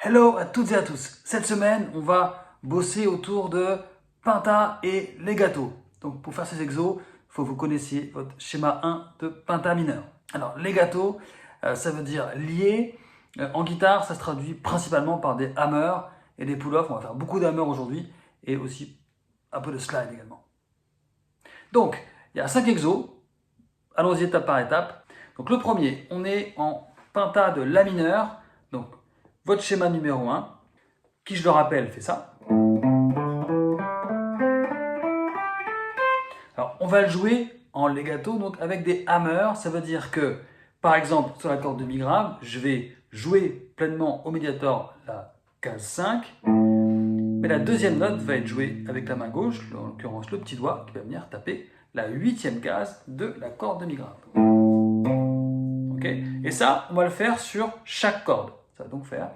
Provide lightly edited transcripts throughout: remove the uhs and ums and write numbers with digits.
Hello à toutes et à tous. Cette semaine, on va bosser autour de Penta et legato. Donc pour faire ces exos, il faut que vous connaissiez votre schéma 1 de Penta mineur. Alors legato, ça veut dire lié. En guitare, ça se traduit principalement par des hammers et des pull-offs. On va faire beaucoup d'hammers aujourd'hui et aussi un peu de slide également. Donc, il y a 5 exos. Allons-y étape par étape. Donc le premier, on est en Penta de La mineur. Donc votre schéma numéro 1, qui je le rappelle fait ça. Alors on va le jouer en legato, donc avec des hammers. Ça veut dire que, par exemple, sur la corde de mi grave, je vais jouer pleinement au médiator la case 5, mais la deuxième note va être jouée avec la main gauche, en l'occurrence le petit doigt, qui va venir taper la 8e case de la corde de mi grave. Okay. Et ça, on va le faire sur chaque corde. Ça va donc faire.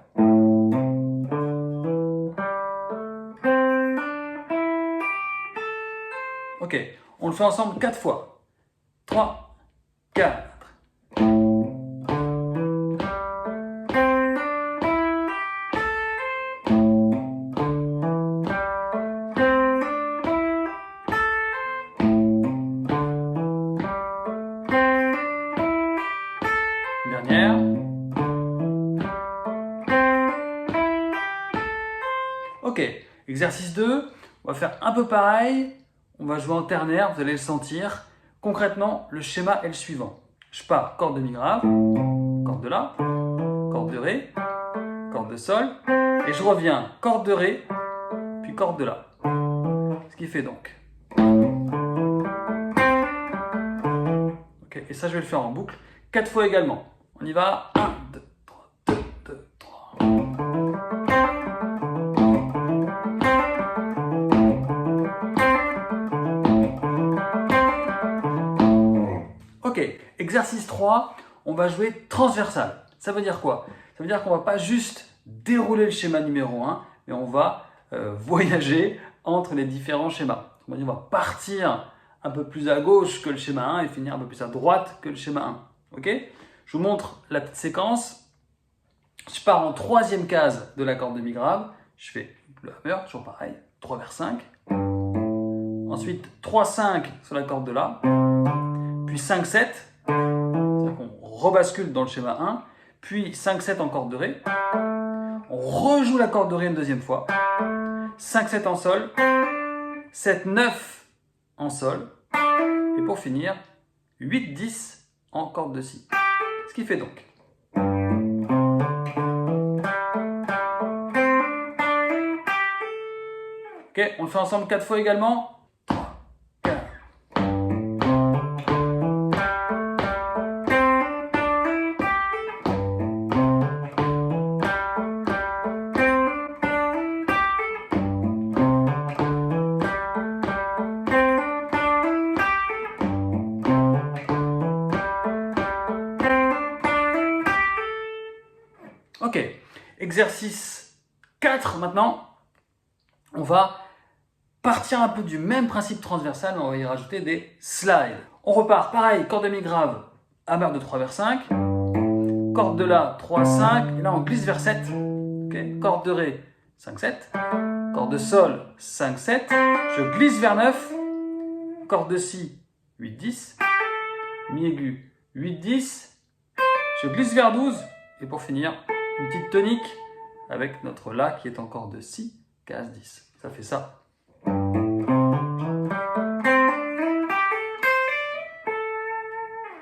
Ok, on le fait ensemble 4 fois. 3, 4. Dernière. Ok, exercice 2, on va faire un peu pareil, on va jouer en ternaire, vous allez le sentir. Concrètement, le schéma est le suivant. Je pars corde de mi grave, corde de la, corde de ré, corde de sol, et je reviens corde de ré, puis corde de la. Ce qui fait donc. Ok, et ça je vais le faire en boucle 4 fois également. On y va, 1, 2, 3, 2, 2, 3. Ok, exercice 3, on va jouer transversal. Ça veut dire quoi? Ça veut dire qu'on ne va pas juste dérouler le schéma numéro 1, mais on va voyager entre les différents schémas. On va partir un peu plus à gauche que le schéma 1 et finir un peu plus à droite que le schéma 1. Ok? Je vous montre la petite séquence. Je pars en 3e case de la corde de mi grave. Je fais le hammer, toujours pareil, 3 vers 5. Ensuite, 3, 5 sur la corde de la. Puis 5, 7. C'est-à-dire qu'on rebascule dans le schéma 1. Puis 5, 7 en corde de ré. On rejoue la corde de ré une deuxième fois. 5, 7 en sol. 7, 9 en sol. Et pour finir, 8, 10 en corde de si. Ce qui fait donc. Ok, on le fait ensemble 4 fois également. 3, 4. Ok, exercice 4 maintenant. On va partir un peu du même principe transversal, mais on va y rajouter des slides. On repart, pareil, corde de mi grave, hammer de 3 vers 5, corde de la, 3, 5, et là on glisse vers 7, okay. Corde de ré, 5, 7, corde de sol, 5, 7, je glisse vers 9, corde de si, 8, 10, mi aigu, 8, 10, je glisse vers 12, et pour finir, une petite tonique avec notre la qui est en corde de si, case 10. Ça fait ça.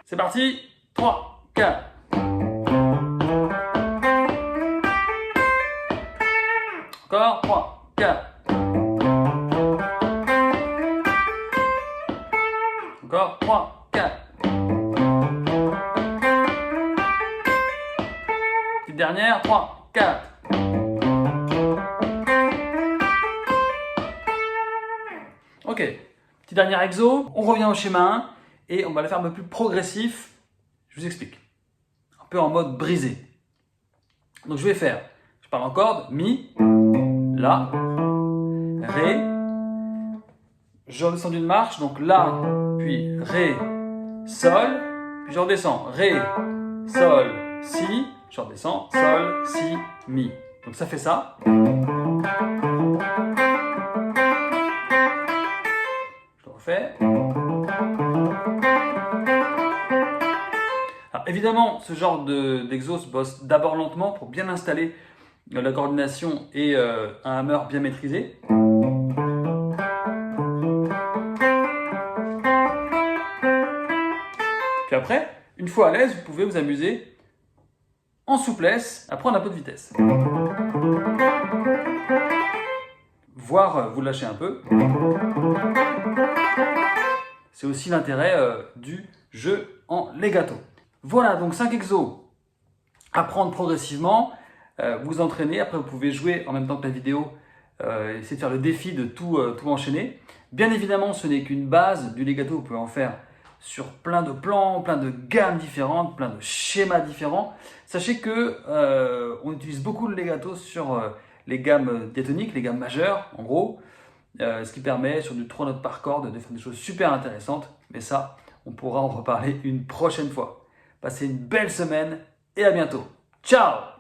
C'est parti, 3, 4. Encore, 3, 4. Encore, 3, 4. Petite dernière, 3, 4. Ok, petit dernier exo, on revient au schéma 1 et on va le faire un peu plus progressif. Je vous explique. Un peu en mode brisé. Donc je vais faire, je parle en corde, mi, la, ré, je redescends d'une marche, donc la, puis ré, sol, puis je redescends, ré, sol, si, je redescends, sol, si, mi. Donc ça fait ça. Je le refais. Alors évidemment, ce genre d'exo se bosse d'abord lentement pour bien installer la coordination et un hammer bien maîtrisé. Puis après, une fois à l'aise, vous pouvez vous amuser en souplesse à prendre un peu de vitesse. Voire vous lâchez un peu. C'est aussi l'intérêt du jeu en legato. Voilà, donc 5 exos à prendre progressivement, vous entraîner. Après, vous pouvez jouer en même temps que la vidéo, essayer de faire le défi de tout enchaîner. Bien évidemment, ce n'est qu'une base du legato. Vous pouvez en faire sur plein de plans, plein de gammes différentes, plein de schémas différents. Sachez que on utilise beaucoup le legato sur les gammes diatoniques, les gammes majeures, en gros, ce qui permet sur du 3 notes par corde de faire des choses super intéressantes. Mais ça, on pourra en reparler une prochaine fois. Passez une belle semaine et à bientôt. Ciao!